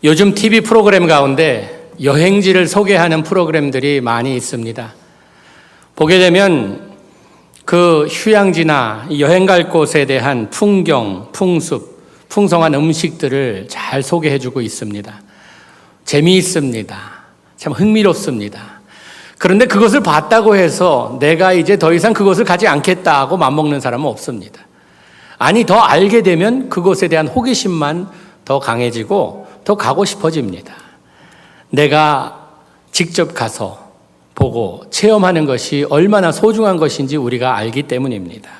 요즘 TV 프로그램 가운데 여행지를 소개하는 프로그램들이 많이 있습니다. 보게 되면 그 휴양지나 여행 갈 곳에 대한 풍경, 풍습, 풍성한 음식들을 잘 소개해주고 있습니다. 재미있습니다. 참 흥미롭습니다. 그런데 그것을 봤다고 해서 내가 이제 더 이상 그것을 가지 않겠다고 맘먹는 사람은 없습니다. 아니, 더 알게 되면 그것에 대한 호기심만 더 강해지고 더 가고 싶어집니다. 내가 직접 가서 보고 체험하는 것이 얼마나 소중한 것인지 우리가 알기 때문입니다.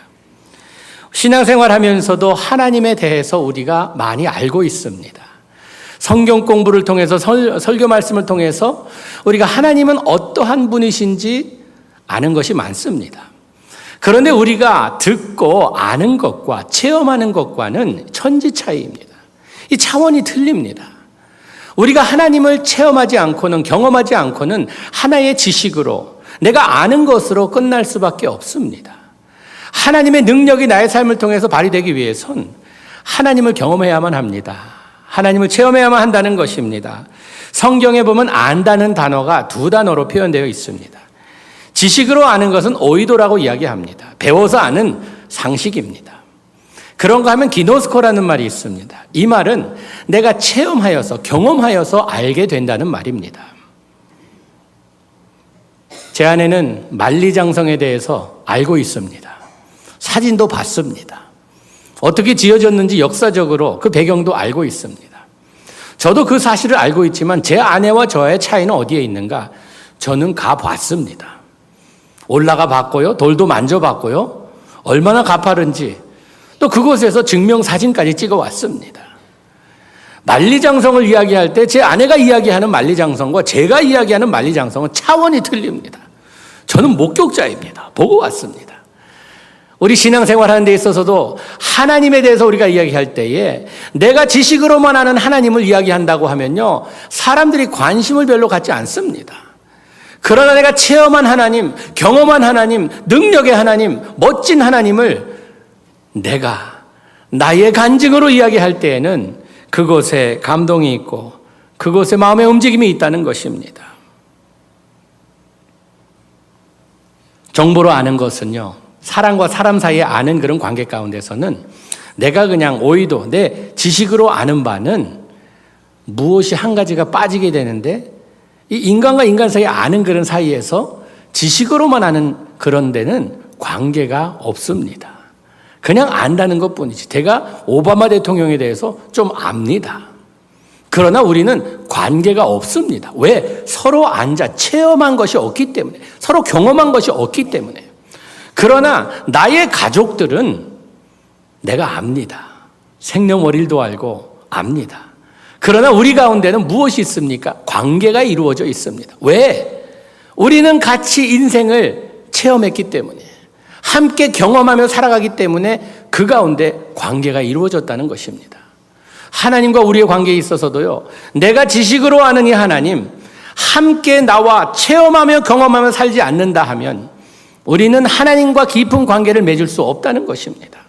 신앙생활 하면서도 하나님에 대해서 우리가 많이 알고 있습니다. 성경 공부를 통해서 설교 말씀을 통해서 우리가 하나님은 어떠한 분이신지 아는 것이 많습니다. 그런데 우리가 듣고 아는 것과 체험하는 것과는 천지 차이입니다. 이 차원이 틀립니다. 우리가 하나님을 체험하지 않고는, 경험하지 않고는 하나의 지식으로, 내가 아는 것으로 끝날 수밖에 없습니다. 하나님의 능력이 나의 삶을 통해서 발휘되기 위해선 하나님을 경험해야만 합니다. 하나님을 체험해야만 한다는 것입니다. 성경에 보면 안다는 단어가 두 단어로 표현되어 있습니다. 지식으로 아는 것은 오이도라고 이야기합니다. 배워서 아는 상식입니다. 그런 거 하면 기노스코라는 말이 있습니다. 이 말은 내가 체험하여서, 경험하여서 알게 된다는 말입니다. 제 아내는 만리장성에 대해서 알고 있습니다. 사진도 봤습니다. 어떻게 지어졌는지 역사적으로 그 배경도 알고 있습니다. 저도 그 사실을 알고 있지만 제 아내와 저의 차이는 어디에 있는가? 저는 가봤습니다. 올라가 봤고요. 돌도 만져봤고요. 얼마나 가파른지 또 그곳에서 증명사진까지 찍어왔습니다. 만리장성을 이야기할 때 제 아내가 이야기하는 만리장성과 제가 이야기하는 만리장성은 차원이 틀립니다. 저는 목격자입니다. 보고 왔습니다. 우리 신앙생활 하는 데 있어서도 하나님에 대해서 우리가 이야기할 때에 내가 지식으로만 아는 하나님을 이야기한다고 하면요, 사람들이 관심을 별로 갖지 않습니다. 그러나 내가 체험한 하나님, 경험한 하나님, 능력의 하나님, 멋진 하나님을 내가 나의 간증으로 이야기할 때에는 그곳에 감동이 있고 그곳에 마음의 움직임이 있다는 것입니다. 정보로 아는 것은요, 사람과 사람 사이에 아는 그런 관계 가운데서는 내가 그냥 오이도 내 지식으로 아는 바는 무엇이 한 가지가 빠지게 되는데, 이 인간과 인간 사이에 아는 그런 사이에서 지식으로만 아는 그런 데는 관계가 없습니다. 그냥 안다는 것뿐이지. 제가 오바마 대통령에 대해서 좀 압니다. 그러나 우리는 관계가 없습니다. 왜? 서로 앉아 체험한 것이 없기 때문에, 서로 경험한 것이 없기 때문에. 그러나 나의 가족들은 내가 압니다. 생년월일도 알고 압니다. 그러나 우리 가운데는 무엇이 있습니까? 관계가 이루어져 있습니다. 왜? 우리는 같이 인생을 체험했기 때문에, 함께 경험하며 살아가기 때문에 그 가운데 관계가 이루어졌다는 것입니다. 하나님과 우리의 관계에 있어서도요, 내가 지식으로 아는 이 하나님, 함께 나와 체험하며 경험하며 살지 않는다 하면 우리는 하나님과 깊은 관계를 맺을 수 없다는 것입니다.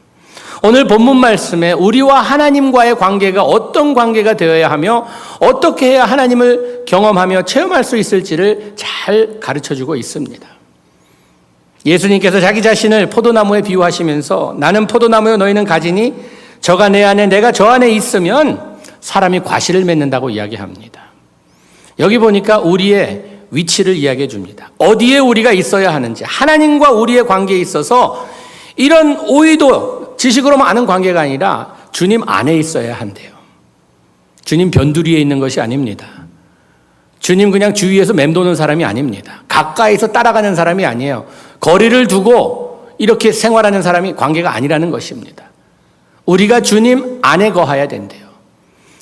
오늘 본문 말씀에 우리와 하나님과의 관계가 어떤 관계가 되어야 하며 어떻게 해야 하나님을 경험하며 체험할 수 있을지를 잘 가르쳐주고 있습니다. 예수님께서 자기 자신을 포도나무에 비유하시면서 나는 포도나무요 너희는 가지니 저가 내 안에 내가 저 안에 있으면 사람이 과실을 맺는다고 이야기합니다. 여기 보니까 우리의 위치를 이야기해 줍니다. 어디에 우리가 있어야 하는지, 하나님과 우리의 관계에 있어서 이런 오이도 지식으로만 아는 관계가 아니라 주님 안에 있어야 한대요. 주님 변두리에 있는 것이 아닙니다. 주님 그냥 주위에서 맴도는 사람이 아닙니다. 가까이서 따라가는 사람이 아니에요. 거리를 두고 이렇게 생활하는 사람이 관계가 아니라는 것입니다. 우리가 주님 안에 거해야 된대요.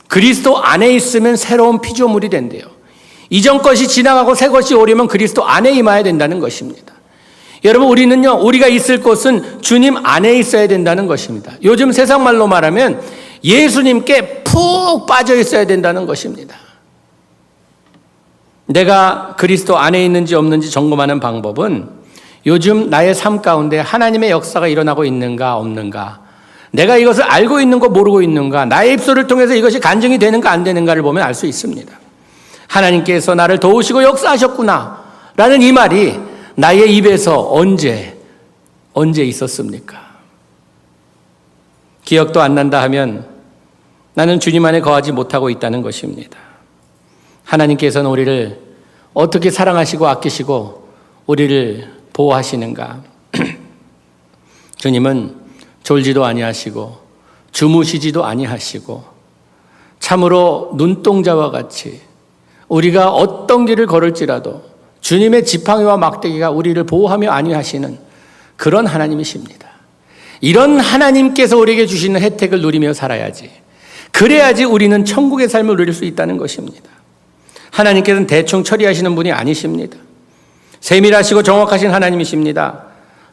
그리스도 안에 있으면 새로운 피조물이 된대요. 이전 것이 지나가고 새 것이 오려면 그리스도 안에 임해야 된다는 것입니다. 여러분, 우리는요, 우리가 있을 곳은 주님 안에 있어야 된다는 것입니다. 요즘 세상 말로 말하면 예수님께 푹 빠져 있어야 된다는 것입니다. 내가 그리스도 안에 있는지 없는지 점검하는 방법은 요즘 나의 삶 가운데 하나님의 역사가 일어나고 있는가 없는가, 내가 이것을 알고 있는가 모르고 있는가, 나의 입술을 통해서 이것이 간증이 되는가 안 되는가를 보면 알 수 있습니다. 하나님께서 나를 도우시고 역사하셨구나 라는 이 말이 나의 입에서 언제 있었습니까? 기억도 안 난다 하면 나는 주님 안에 거하지 못하고 있다는 것입니다. 하나님께서는 우리를 어떻게 사랑하시고 아끼시고 우리를 보호하시는가? 주님은 졸지도 아니하시고 주무시지도 아니하시고 참으로 눈동자와 같이 우리가 어떤 길을 걸을지라도 주님의 지팡이와 막대기가 우리를 보호하며 안위하시는 그런 하나님이십니다. 이런 하나님께서 우리에게 주시는 혜택을 누리며 살아야지, 그래야지 우리는 천국의 삶을 누릴 수 있다는 것입니다. 하나님께서는 대충 처리하시는 분이 아니십니다. 세밀하시고 정확하신 하나님이십니다.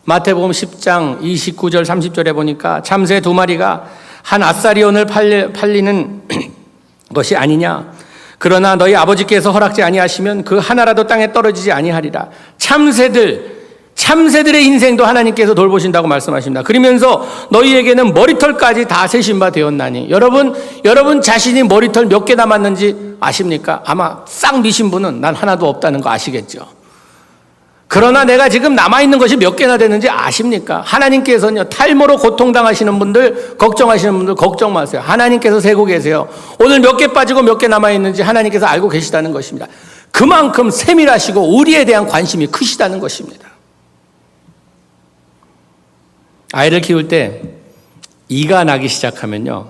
마태복음 10장 29절 30절에 보니까 참새 2마리가 한 아사리온을 팔리는 것이 아니냐, 그러나 너희 아버지께서 허락지 아니하시면 그 하나라도 땅에 떨어지지 아니하리라. 참새들의 인생도 하나님께서 돌보신다고 말씀하십니다. 그러면서 너희에게는 머리털까지 다 세신 바 되었나니. 여러분 자신이 머리털 몇 개 남았는지 아십니까? 아마 싹 미신 분은 난 하나도 없다는 거 아시겠죠? 그러나 내가 지금 남아있는 것이 몇 개나 되는지 아십니까? 하나님께서는요, 탈모로 고통당하시는 분들, 걱정하시는 분들 걱정 마세요. 하나님께서 세고 계세요. 오늘 몇 개 빠지고 몇 개 남아있는지 하나님께서 알고 계시다는 것입니다. 그만큼 세밀하시고 우리에 대한 관심이 크시다는 것입니다. 아이를 키울 때 이가 나기 시작하면요,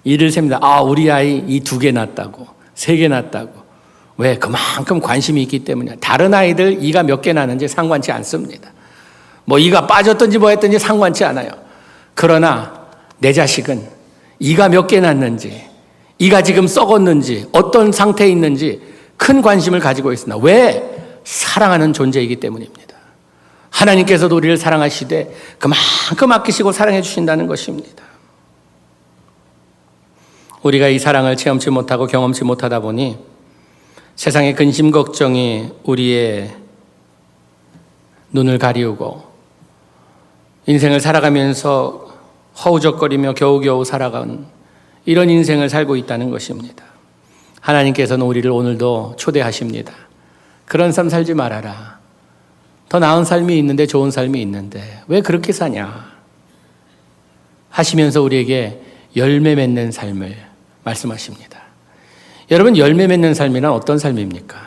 이를 셉니다. 우리 아이 이 2개 낳았다고, 3개 낳았다고. 왜? 그만큼 관심이 있기 때문이야. 다른 아이들 이가 몇 개 나는지 상관치 않습니다. 뭐 이가 빠졌든지 뭐 했든지 상관치 않아요. 그러나 내 자식은 이가 몇 개 났는지, 이가 지금 썩었는지, 어떤 상태에 있는지 큰 관심을 가지고 있습니다. 왜? 사랑하는 존재이기 때문입니다. 하나님께서도 우리를 사랑하시되 그만큼 아끼시고 사랑해 주신다는 것입니다. 우리가 이 사랑을 체험치 못하고 경험치 못하다 보니 세상의 근심 걱정이 우리의 눈을 가리우고 인생을 살아가면서 허우적거리며 겨우겨우 살아가는 이런 인생을 살고 있다는 것입니다. 하나님께서는 우리를 오늘도 초대하십니다. 그런 삶 살지 말아라. 더 나은 삶이 있는데, 좋은 삶이 있는데 왜 그렇게 사냐 하시면서 우리에게 열매 맺는 삶을 말씀하십니다. 여러분, 열매 맺는 삶이란 어떤 삶입니까?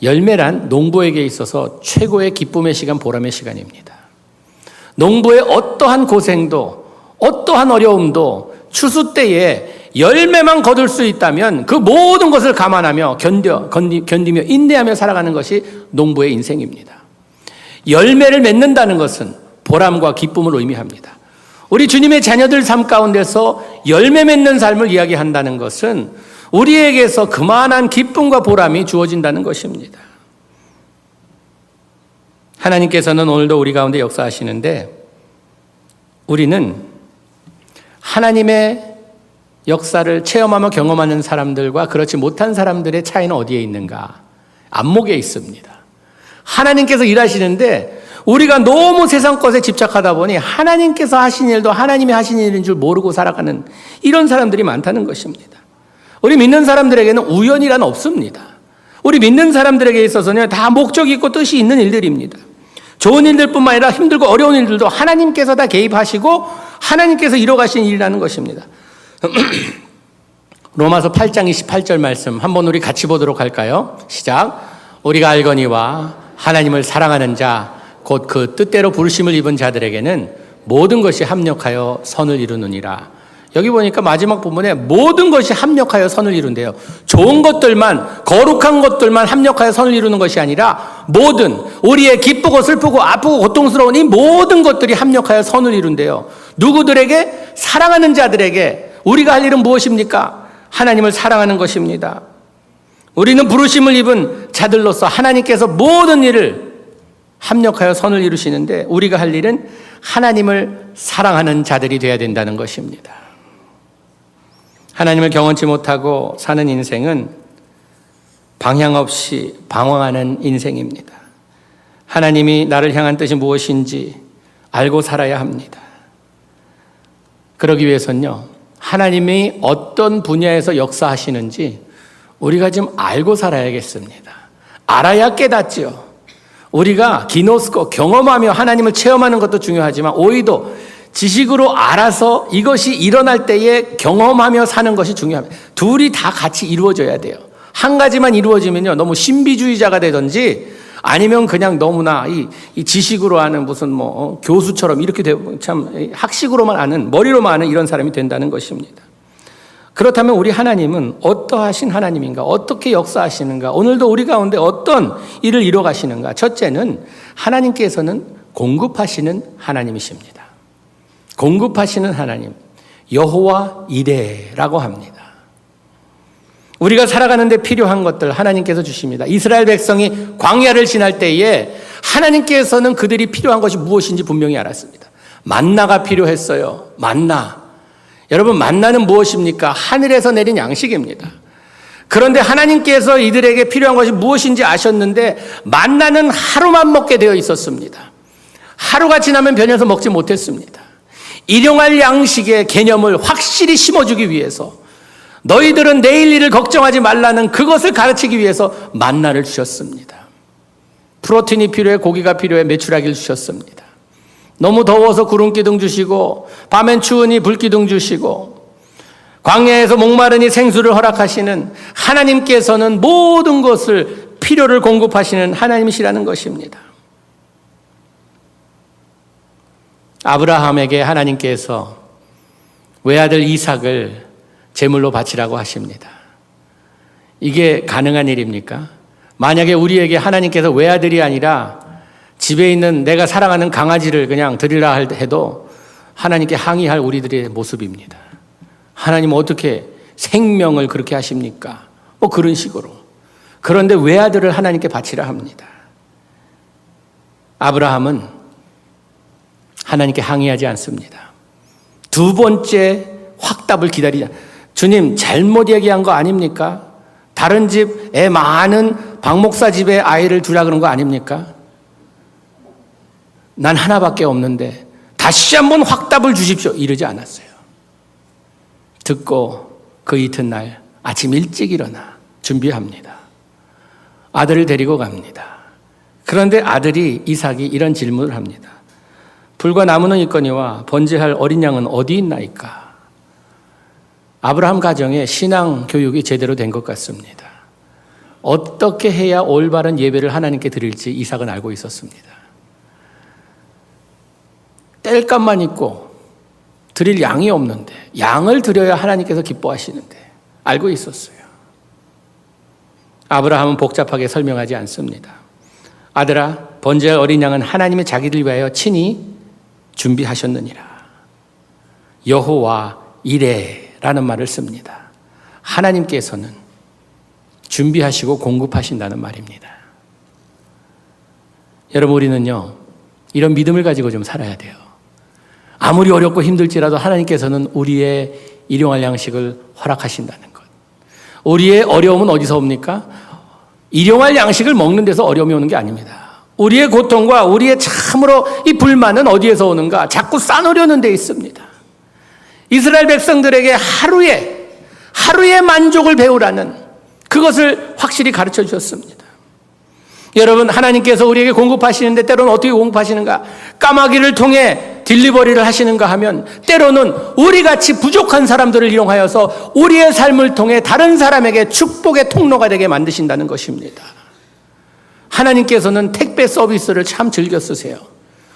열매란 농부에게 있어서 최고의 기쁨의 시간, 보람의 시간입니다. 농부의 어떠한 고생도, 어떠한 어려움도 추수 때에 열매만 거둘 수 있다면 그 모든 것을 감안하며 견디며 인내하며 살아가는 것이 농부의 인생입니다. 열매를 맺는다는 것은 보람과 기쁨을 의미합니다. 우리 주님의 자녀들 삶 가운데서 열매 맺는 삶을 이야기한다는 것은 우리에게서 그만한 기쁨과 보람이 주어진다는 것입니다. 하나님께서는 오늘도 우리 가운데 역사하시는데, 우리는 하나님의 역사를 체험하며 경험하는 사람들과 그렇지 못한 사람들의 차이는 어디에 있는가? 안목에 있습니다. 하나님께서 일하시는데 우리가 너무 세상 것에 집착하다 보니 하나님께서 하신 일도 하나님이 하신 일인 줄 모르고 살아가는 이런 사람들이 많다는 것입니다. 우리 믿는 사람들에게는 우연이란 없습니다. 우리 믿는 사람들에게 있어서는 다 목적이 있고 뜻이 있는 일들입니다. 좋은 일들뿐만 아니라 힘들고 어려운 일들도 하나님께서 다 개입하시고 하나님께서 이뤄가신 일이라는 것입니다. 로마서 8장 28절 말씀 한번 우리 같이 보도록 할까요? 시작. 우리가 알거니와 하나님을 사랑하는 자 곧 그 뜻대로 부르심을 입은 자들에게는 모든 것이 합력하여 선을 이루느니라. 여기 보니까 마지막 부분에 모든 것이 합력하여 선을 이룬대요. 좋은 것들만, 거룩한 것들만 합력하여 선을 이루는 것이 아니라 모든 우리의 기쁘고 슬프고 아프고 고통스러운 이 모든 것들이 합력하여 선을 이룬대요. 누구들에게? 사랑하는 자들에게. 우리가 할 일은 무엇입니까? 하나님을 사랑하는 것입니다. 우리는 부르심을 입은 자들로서 하나님께서 모든 일을 합력하여 선을 이루시는데 우리가 할 일은 하나님을 사랑하는 자들이 되어야 된다는 것입니다. 하나님을 경험치 못하고 사는 인생은 방향 없이 방황하는 인생입니다. 하나님이 나를 향한 뜻이 무엇인지 알고 살아야 합니다. 그러기 위해서는요, 하나님이 어떤 분야에서 역사하시는지 우리가 좀 알고 살아야겠습니다. 알아야 깨닫지요. 우리가 기노스코, 경험하며 하나님을 체험하는 것도 중요하지만 오히려 지식으로 알아서 이것이 일어날 때에 경험하며 사는 것이 중요합니다. 둘이 다 같이 이루어져야 돼요. 한 가지만 이루어지면요, 너무 신비주의자가 되든지 아니면 그냥 너무나 이 지식으로 아는 무슨 교수처럼 이렇게 되고 참 학식으로만 아는, 머리로만 아는 이런 사람이 된다는 것입니다. 그렇다면 우리 하나님은 어떠하신 하나님인가? 어떻게 역사하시는가? 오늘도 우리 가운데 어떤 일을 이뤄 가시는가? 첫째는 하나님께서는 공급하시는 하나님이십니다. 공급하시는 하나님, 여호와 이레라고 합니다. 우리가 살아가는 데 필요한 것들 하나님께서 주십니다. 이스라엘 백성이 광야를 지날 때에 하나님께서는 그들이 필요한 것이 무엇인지 분명히 알았습니다. 만나가 필요했어요. 만나. 여러분, 만나는 무엇입니까? 하늘에서 내린 양식입니다. 그런데 하나님께서 이들에게 필요한 것이 무엇인지 아셨는데 만나는 하루만 먹게 되어 있었습니다. 하루가 지나면 변해서 먹지 못했습니다. 일용할 양식의 개념을 확실히 심어주기 위해서, 너희들은 내일 일을 걱정하지 말라는 그것을 가르치기 위해서 만나를 주셨습니다. 프로틴이 필요해, 고기가 필요해, 메추라기를 주셨습니다. 너무 더워서 구름기둥 주시고, 밤엔 추우니 불기둥 주시고, 광야에서 목마르니 생수를 허락하시는 하나님께서는 모든 것을, 필요를 공급하시는 하나님이시라는 것입니다. 아브라함에게 하나님께서 외아들 이삭을 제물로 바치라고 하십니다. 이게 가능한 일입니까? 만약에 우리에게 하나님께서 외아들이 아니라 집에 있는 내가 사랑하는 강아지를 그냥 드리라 해도 하나님께 항의할 우리들의 모습입니다. 하나님 어떻게 생명을 그렇게 하십니까? 그런 식으로. 그런데 외아들을 하나님께 바치라 합니다. 아브라함은 하나님께 항의하지 않습니다. 두 번째 확답을 기다리자. 주님, 잘못 얘기한 거 아닙니까? 다른 집 애 많은 박 목사 집에 아이를 두라 그런 거 아닙니까? 난 하나밖에 없는데 다시 한번 확답을 주십시오. 이러지 않았어요. 듣고 그 이튿날 아침 일찍 일어나 준비합니다. 아들을 데리고 갑니다. 그런데 아들이 이삭이 이런 질문을 합니다. 불과 나무는 있거니와 번제할 어린 양은 어디 있나이까? 아브라함 가정의 신앙 교육이 제대로 된 것 같습니다. 어떻게 해야 올바른 예배를 하나님께 드릴지 이삭은 알고 있었습니다. 뗄감만 있고 드릴 양이 없는데, 양을 드려야 하나님께서 기뻐하시는데 알고 있었어요. 아브라함은 복잡하게 설명하지 않습니다. 아들아, 번제할 어린 양은 하나님의 자기를 위하여 친히 준비하셨느니라. 여호와 이레라는 말을 씁니다. 하나님께서는 준비하시고 공급하신다는 말입니다. 여러분, 우리는요, 이런 믿음을 가지고 좀 살아야 돼요. 아무리 어렵고 힘들지라도 하나님께서는 우리의 일용할 양식을 허락하신다는 것. 우리의 어려움은 어디서 옵니까? 일용할 양식을 먹는 데서 어려움이 오는 게 아닙니다. 우리의 고통과 우리의 참으로 이 불만은 어디에서 오는가? 자꾸 싸놓으려는 데 있습니다. 이스라엘 백성들에게 하루의 만족을 배우라는 그것을 확실히 가르쳐 주셨습니다. 여러분, 하나님께서 우리에게 공급하시는데 때로는 어떻게 공급하시는가? 까마귀를 통해 딜리버리를 하시는가 하면 때로는 우리같이 부족한 사람들을 이용하여서 우리의 삶을 통해 다른 사람에게 축복의 통로가 되게 만드신다는 것입니다. 하나님께서는 택배 서비스를 참 즐겨 쓰세요.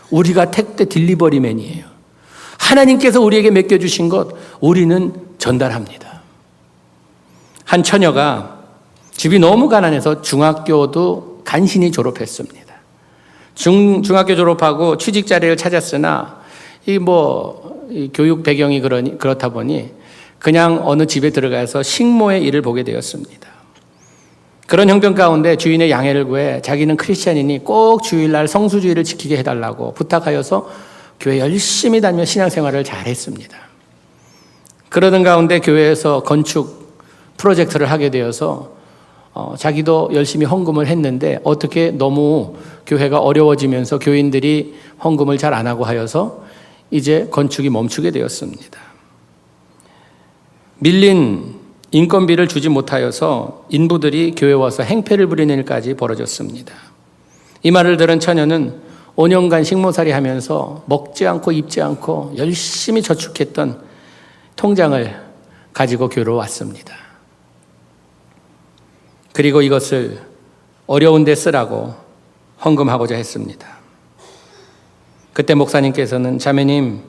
우리가 택배 딜리버리맨이에요. 하나님께서 우리에게 맡겨주신 것 우리는 전달합니다. 한 처녀가 집이 너무 가난해서 중학교도 간신히 졸업했습니다. 중학교 졸업하고 취직 자리를 찾았으나 이 교육 배경이 그렇다 보니 그냥 어느 집에 들어가서 식모의 일을 보게 되었습니다. 그런 형편 가운데 주인의 양해를 구해 자기는 크리스찬이니 꼭 주일날 성수주의를 지키게 해달라고 부탁하여서 교회 열심히 다니며 신앙생활을 잘했습니다. 그러던 가운데 교회에서 건축 프로젝트를 하게 되어서 자기도 열심히 헌금을 했는데 어떻게 너무 교회가 어려워지면서 교인들이 헌금을 잘 안 하고 하여서 이제 건축이 멈추게 되었습니다. 밀린 인건비를 주지 못하여서 인부들이 교회에 와서 행패를 부리는 일까지 벌어졌습니다. 이 말을 들은 처녀는 5년간 식모살이 하면서 먹지 않고 입지 않고 열심히 저축했던 통장을 가지고 교회로 왔습니다. 그리고 이것을 어려운 데 쓰라고 헌금하고자 했습니다. 그때 목사님께서는 자매님,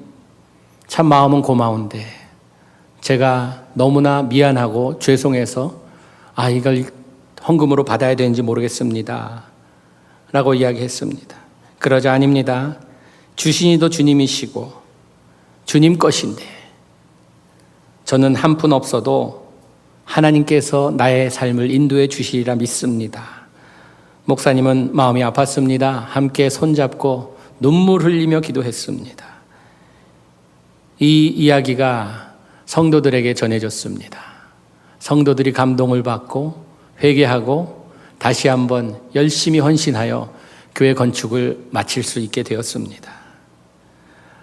참 마음은 고마운데 제가 너무나 미안하고 죄송해서 이걸 헌금으로 받아야 되는지 모르겠습니다 라고 이야기했습니다. 그러자 아닙니다. 주신 이도 주님이시고 주님 것인데 저는 한 푼 없어도 하나님께서 나의 삶을 인도해 주시리라 믿습니다. 목사님은 마음이 아팠습니다. 함께 손잡고 눈물 흘리며 기도했습니다. 이 이야기가 성도들에게 전해졌습니다. 성도들이 감동을 받고 회개하고 다시 한번 열심히 헌신하여 교회 건축을 마칠 수 있게 되었습니다.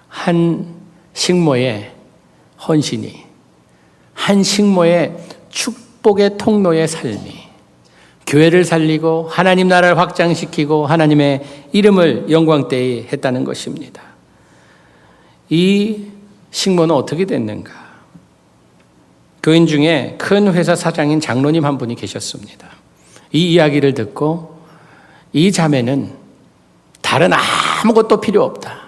한 식모의 헌신이, 한 식모의 축복의 통로의 삶이 교회를 살리고 하나님 나라를 확장시키고 하나님의 이름을 영광되이 했다는 것입니다. 이 식모는 어떻게 됐는가? 교인 중에 큰 회사 사장인 장로님 한 분이 계셨습니다. 이 이야기를 듣고 이 자매는 다른 아무것도 필요 없다.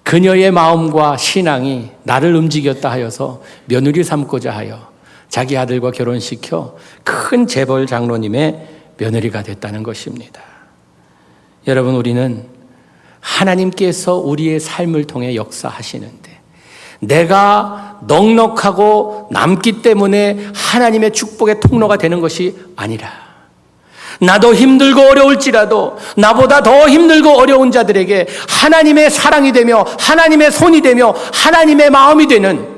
그녀의 마음과 신앙이 나를 움직였다 하여서 며느리 삼고자 하여 자기 아들과 결혼시켜 큰 재벌 장로님의 며느리가 됐다는 것입니다. 여러분, 우리는 하나님께서 우리의 삶을 통해 역사하시는데 내가 넉넉하고 남기 때문에 하나님의 축복의 통로가 되는 것이 아니라 나도 힘들고 어려울지라도 나보다 더 힘들고 어려운 자들에게 하나님의 사랑이 되며 하나님의 손이 되며 하나님의 마음이 되는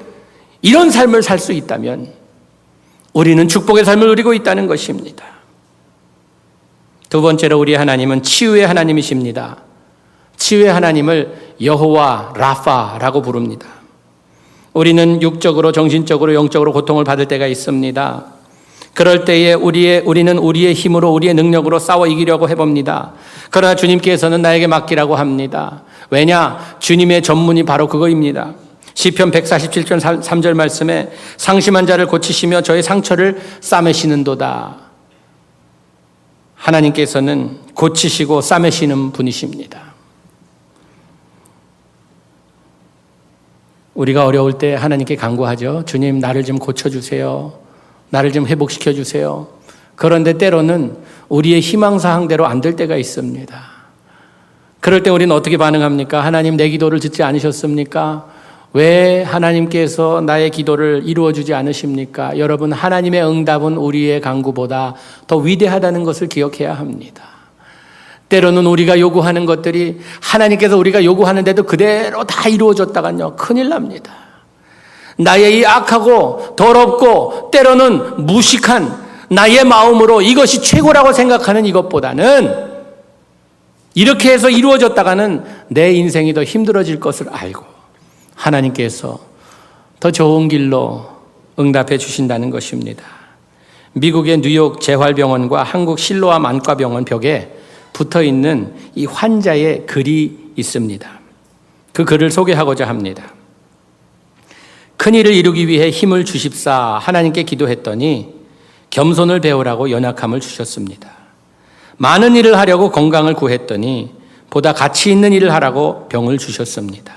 이런 삶을 살 수 있다면 우리는 축복의 삶을 누리고 있다는 것입니다. 두 번째로 우리 하나님은 치유의 하나님이십니다. 치유의 하나님을 여호와 라파라고 부릅니다. 우리는 육적으로 정신적으로 영적으로 고통을 받을 때가 있습니다. 그럴 때에 우리는 우리의 힘으로 우리의 능력으로 싸워 이기려고 해봅니다. 그러나 주님께서는 나에게 맡기라고 합니다. 왜냐? 주님의 전문이 바로 그거입니다. 시편 147편 3절 말씀에 상심한 자를 고치시며 저의 상처를 싸매시는도다. 하나님께서는 고치시고 싸매시는 분이십니다. 우리가 어려울 때 하나님께 간구하죠. 주님, 나를 좀 고쳐주세요. 나를 좀 회복시켜주세요. 그런데 때로는 우리의 희망사항대로 안 될 때가 있습니다. 그럴 때 우리는 어떻게 반응합니까? 하나님, 내 기도를 듣지 않으셨습니까? 왜 하나님께서 나의 기도를 이루어주지 않으십니까? 여러분, 하나님의 응답은 우리의 간구보다 더 위대하다는 것을 기억해야 합니다. 때로는 우리가 요구하는 것들이 하나님께서 우리가 요구하는데도 그대로 다 이루어졌다간요, 큰일 납니다. 나의 이 악하고 더럽고 때로는 무식한 나의 마음으로 이것이 최고라고 생각하는 이것보다는 이렇게 해서 이루어졌다가는 내 인생이 더 힘들어질 것을 알고 하나님께서 더 좋은 길로 응답해 주신다는 것입니다. 미국의 뉴욕 재활병원과 한국 실로암 안과병원 벽에 붙어있는 이 환자의 글이 있습니다. 그 글을 소개하고자 합니다. 큰일을 이루기 위해 힘을 주십사 하나님께 기도했더니 겸손을 배우라고 연약함을 주셨습니다. 많은 일을 하려고 건강을 구했더니 보다 가치 있는 일을 하라고 병을 주셨습니다.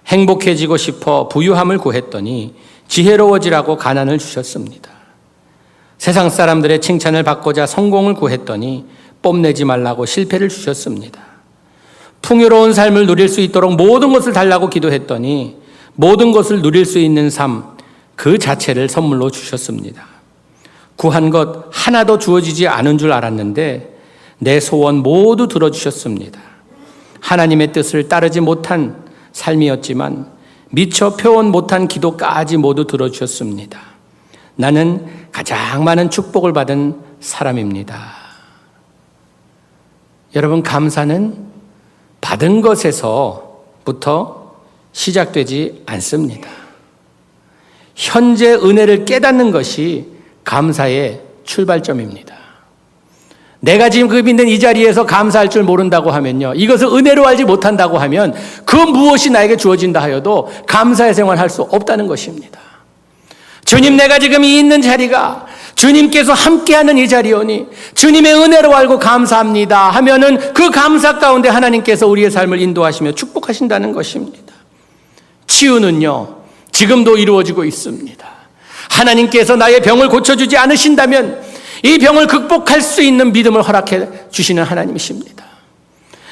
행복해지고 싶어 부유함을 구했더니 지혜로워지라고 가난을 주셨습니다. 세상 사람들의 칭찬을 받고자 성공을 구했더니 뽐내지 말라고 실패를 주셨습니다. 풍요로운 삶을 누릴 수 있도록 모든 것을 달라고 기도했더니 모든 것을 누릴 수 있는 삶 그 자체를 선물로 주셨습니다. 구한 것 하나도 주어지지 않은 줄 알았는데 내 소원 모두 들어주셨습니다. 하나님의 뜻을 따르지 못한 삶이었지만 미처 표현 못한 기도까지 모두 들어주셨습니다. 나는 가장 많은 축복을 받은 사람입니다. 여러분, 감사는 받은 것에서부터 시작되지 않습니다. 현재 은혜를 깨닫는 것이 감사의 출발점입니다. 내가 지금 그 믿는 이 자리에서 감사할 줄 모른다고 하면요, 이것을 은혜로 알지 못한다고 하면 그 무엇이 나에게 주어진다 하여도 감사의 생활을 할 수 없다는 것입니다. 주님, 내가 지금 이 있는 자리가 주님께서 함께하는 이 자리오니 주님의 은혜로 알고 감사합니다 하면은 그 감사 가운데 하나님께서 우리의 삶을 인도하시며 축복하신다는 것입니다. 치유는요, 지금도 이루어지고 있습니다. 하나님께서 나의 병을 고쳐주지 않으신다면 이 병을 극복할 수 있는 믿음을 허락해 주시는 하나님이십니다.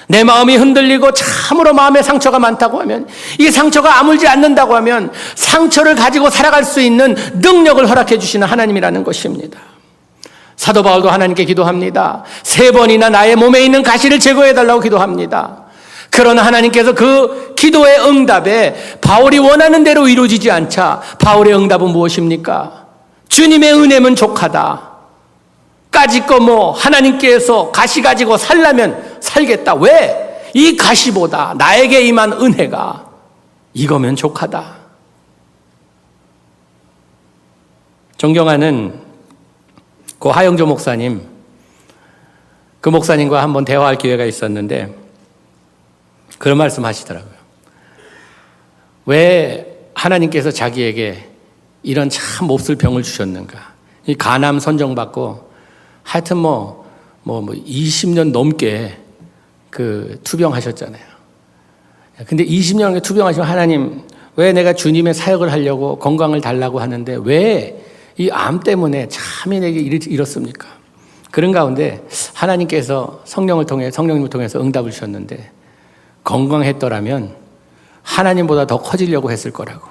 내 마음이 흔들리고 참으로 마음에 상처가 많다고 하면, 이 상처가 아물지 않는다고 하면 상처를 가지고 살아갈 수 있는 능력을 허락해 주시는 하나님이라는 것입니다. 사도 바울도 하나님께 기도합니다. 3번이나 나의 몸에 있는 가시를 제거해 달라고 기도합니다. 그러나 하나님께서 그 기도의 응답에 바울이 원하는 대로 이루어지지 않자 바울의 응답은 무엇입니까? 주님의 은혜면 족하다. 까짓거 하나님께서 가시 가지고 살라면 살겠다. 왜? 이 가시보다 나에게 임한 은혜가 이거면 족하다. 존경하는 고 하영조 목사님, 그 목사님과 한번 대화할 기회가 있었는데 그런 말씀 하시더라고요. 왜 하나님께서 자기에게 이런 참 몹쓸 병을 주셨는가? 이 간암 선정받고 하여튼 20년 넘게 그 투병하셨잖아요. 근데 20년 투병하시면 하나님, 왜 내가 주님의 사역을 하려고 건강을 달라고 하는데 왜 이 암 때문에 참이 내게 이렇습니까? 그런 가운데 하나님께서 성령님을 통해서 응답을 주셨는데 건강했더라면 하나님보다 더 커지려고 했을 거라고.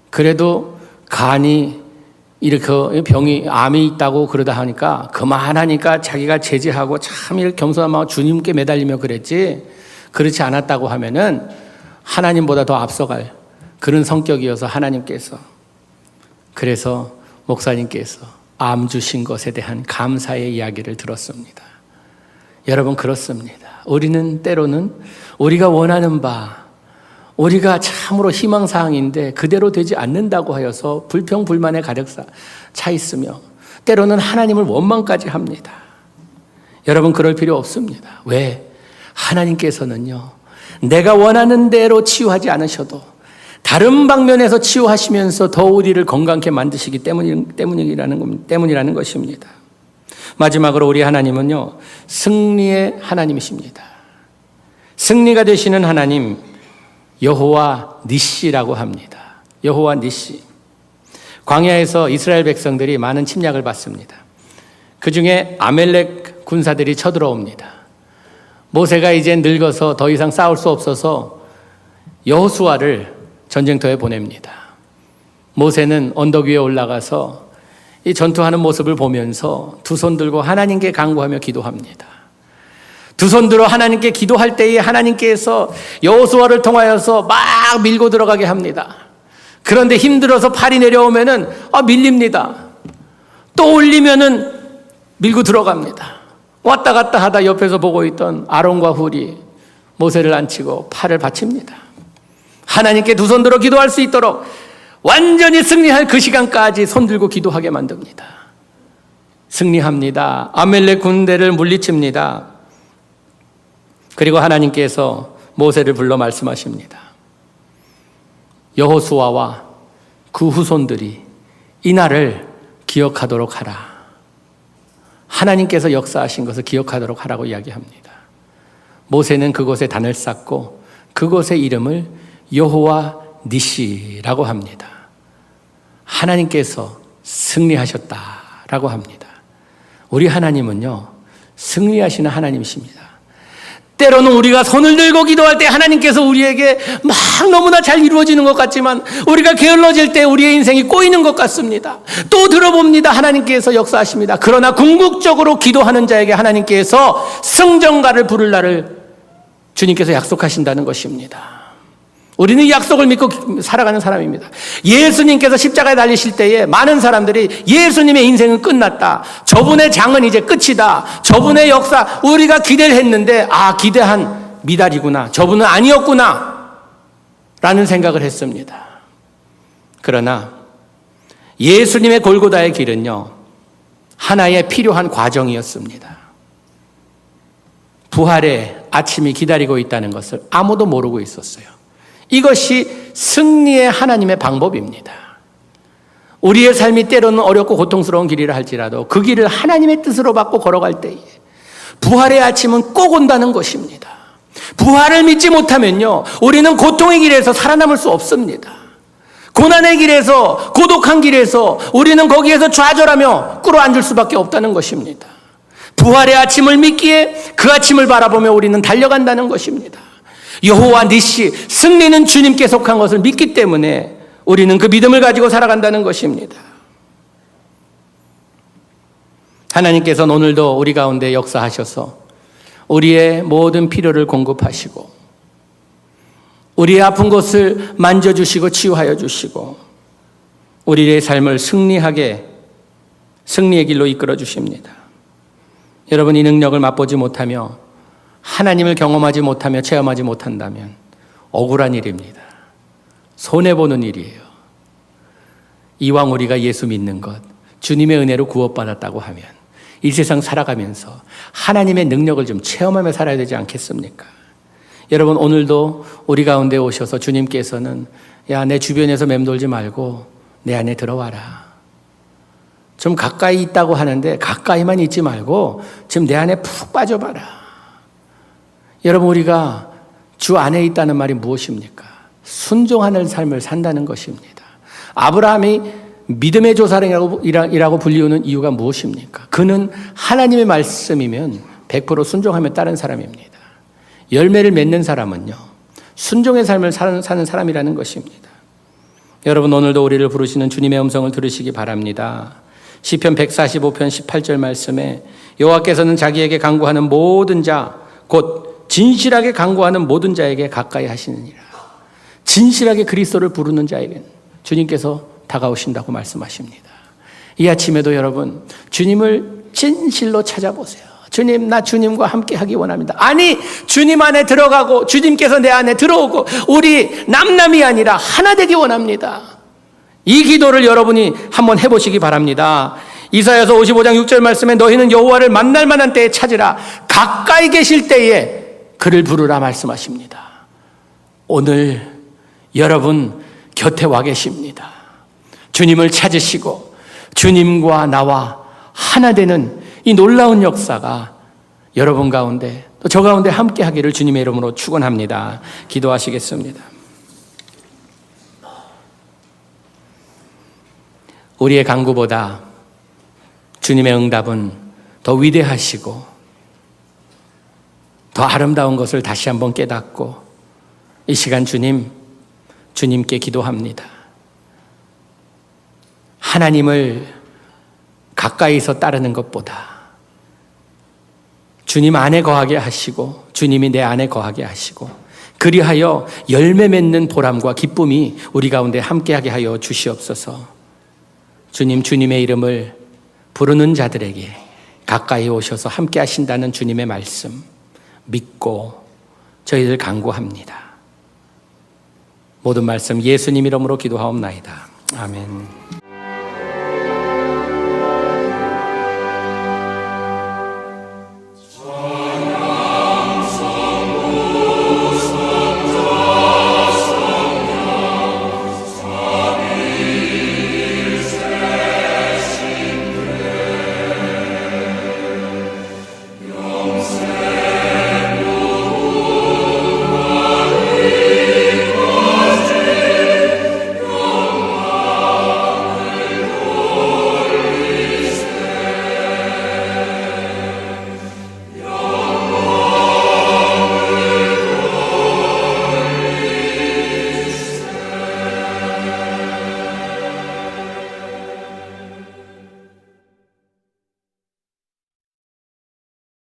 그래도 간이 이렇게 병이 암이 있다고 그러다 하니까 그만하니까 자기가 제지하고 참 이렇게 겸손한 마음 주님께 매달리며 그랬지, 그렇지 않았다고 하면은 하나님보다 더 앞서갈 그런 성격이어서 하나님께서, 그래서 목사님께서 암 주신 것에 대한 감사의 이야기를 들었습니다. 여러분, 그렇습니다. 우리는 때로는 우리가 원하는 바, 우리가 참으로 희망사항인데 그대로 되지 않는다고 하여서 불평불만에 가득 차 있으며 때로는 하나님을 원망까지 합니다. 여러분, 그럴 필요 없습니다. 왜? 하나님께서는요, 내가 원하는 대로 치유하지 않으셔도 다른 방면에서 치유하시면서 더 우리를 건강케 만드시기 때문이라는 것입니다. 마지막으로 우리 하나님은요, 승리의 하나님이십니다. 승리가 되시는 하나님, 여호와 니시라고 합니다. 여호와 니시. 광야에서 이스라엘 백성들이 많은 침략을 받습니다. 그 중에 아멜렉 군사들이 쳐들어옵니다. 모세가 이제 늙어서 더 이상 싸울 수 없어서 여호수아를 전쟁터에 보냅니다. 모세는 언덕 위에 올라가서 이 전투하는 모습을 보면서 두 손 들고 하나님께 간구하며 기도합니다. 두 손 들어 하나님께 기도할 때에 하나님께서 여호수아를 통하여서 막 밀고 들어가게 합니다. 그런데 힘들어서 팔이 내려오면은 밀립니다. 또 올리면은 밀고 들어갑니다. 왔다 갔다 하다 옆에서 보고 있던 아론과 훌이 모세를 앉히고 팔을 받칩니다. 하나님께 두 손 들어 기도할 수 있도록 완전히 승리할 그 시간까지 손 들고 기도하게 만듭니다. 승리합니다. 아멜렉 군대를 물리칩니다. 그리고 하나님께서 모세를 불러 말씀하십니다. 여호수아와 그 후손들이 이 날을 기억하도록 하라. 하나님께서 역사하신 것을 기억하도록 하라고 이야기합니다. 모세는 그곳에 단을 쌓고 그곳의 이름을 여호와 니시라고 합니다. 하나님께서 승리하셨다라고 합니다. 우리 하나님은요, 승리하시는 하나님이십니다. 때로는 우리가 손을 들고 기도할 때 하나님께서 우리에게 막 너무나 잘 이루어지는 것 같지만 우리가 게을러질 때 우리의 인생이 꼬이는 것 같습니다. 또 들어봅니다. 하나님께서 역사하십니다. 그러나 궁극적으로 기도하는 자에게 하나님께서 승전가를 부를 날을 주님께서 약속하신다는 것입니다. 우리는 이 약속을 믿고 살아가는 사람입니다. 예수님께서 십자가에 달리실 때에 많은 사람들이 예수님의 인생은 끝났다, 저분의 장은 이제 끝이다, 저분의 역사 우리가 기대를 했는데 기대한 미달이구나, 저분은 아니었구나 라는 생각을 했습니다. 그러나 예수님의 골고다의 길은요, 하나의 필요한 과정이었습니다. 부활의 아침이 기다리고 있다는 것을 아무도 모르고 있었어요. 이것이 승리의 하나님의 방법입니다. 우리의 삶이 때로는 어렵고 고통스러운 길이라 할지라도 그 길을 하나님의 뜻으로 받고 걸어갈 때에 부활의 아침은 꼭 온다는 것입니다. 부활을 믿지 못하면요, 우리는 고통의 길에서 살아남을 수 없습니다. 고난의 길에서, 고독한 길에서 우리는 거기에서 좌절하며 꿇어앉을 수밖에 없다는 것입니다. 부활의 아침을 믿기에 그 아침을 바라보며 우리는 달려간다는 것입니다. 여호와 니시, 승리는 주님께 속한 것을 믿기 때문에 우리는 그 믿음을 가지고 살아간다는 것입니다. 하나님께서는 오늘도 우리 가운데 역사하셔서 우리의 모든 필요를 공급하시고 우리의 아픈 곳을 만져주시고 치유하여 주시고 우리의 삶을 승리의 길로 이끌어 주십니다. 여러분, 이 능력을 맛보지 못하며 하나님을 경험하지 못하며 체험하지 못한다면 억울한 일입니다. 손해보는 일이에요. 이왕 우리가 예수 믿는 것, 주님의 은혜로 구원받았다고 하면 이 세상 살아가면서 하나님의 능력을 좀 체험하며 살아야 되지 않겠습니까? 여러분, 오늘도 우리 가운데 오셔서 주님께서는 야, 내 주변에서 맴돌지 말고 내 안에 들어와라. 좀 가까이 있다고 하는데 가까이만 있지 말고 지금 내 안에 푹 빠져봐라. 여러분, 우리가 주 안에 있다는 말이 무엇입니까? 순종하는 삶을 산다는 것입니다. 아브라함이 믿음의 조상이라고 불리우는 이유가 무엇입니까? 그는 하나님의 말씀이면 100% 순종하며 따른 사람입니다. 열매를 맺는 사람은요, 순종의 삶을 사는 사람이라는 것입니다. 여러분, 오늘도 우리를 부르시는 주님의 음성을 들으시기 바랍니다. 시편 145편 18절 말씀에 여호와께서는 자기에게 간구하는 모든 자, 곧 진실하게 간구하는 모든 자에게 가까이 하시느니라. 진실하게 그리스도를 부르는 자에게는 주님께서 다가오신다고 말씀하십니다. 이 아침에도 여러분, 주님을 진실로 찾아보세요. 주님, 나 주님과 함께 하기 원합니다. 아니, 주님 안에 들어가고 주님께서 내 안에 들어오고 우리 남남이 아니라 하나 되기 원합니다. 이 기도를 여러분이 한번 해보시기 바랍니다. 이사야서 55장 6절 말씀에 너희는 여호와를 만날 만한 때에 찾으라. 가까이 계실 때에 그를 부르라 말씀하십니다. 오늘 여러분 곁에 와 계십니다. 주님을 찾으시고 주님과 나와 하나 되는 이 놀라운 역사가 여러분 가운데 또 저 가운데 함께 하기를 주님의 이름으로 축원합니다. 기도하시겠습니다. 우리의 간구보다 주님의 응답은 더 위대하시고 더 아름다운 것을 다시 한번 깨닫고 이 시간 주님께 기도합니다. 하나님을 가까이서 따르는 것보다 주님 안에 거하게 하시고 주님이 내 안에 거하게 하시고 그리하여 열매 맺는 보람과 기쁨이 우리 가운데 함께하게 하여 주시옵소서. 주님의 이름을 부르는 자들에게 가까이 오셔서 함께 하신다는 주님의 말씀 믿고 저희들 간구합니다. 모든 말씀 예수님 이름으로 기도하옵나이다. 아멘.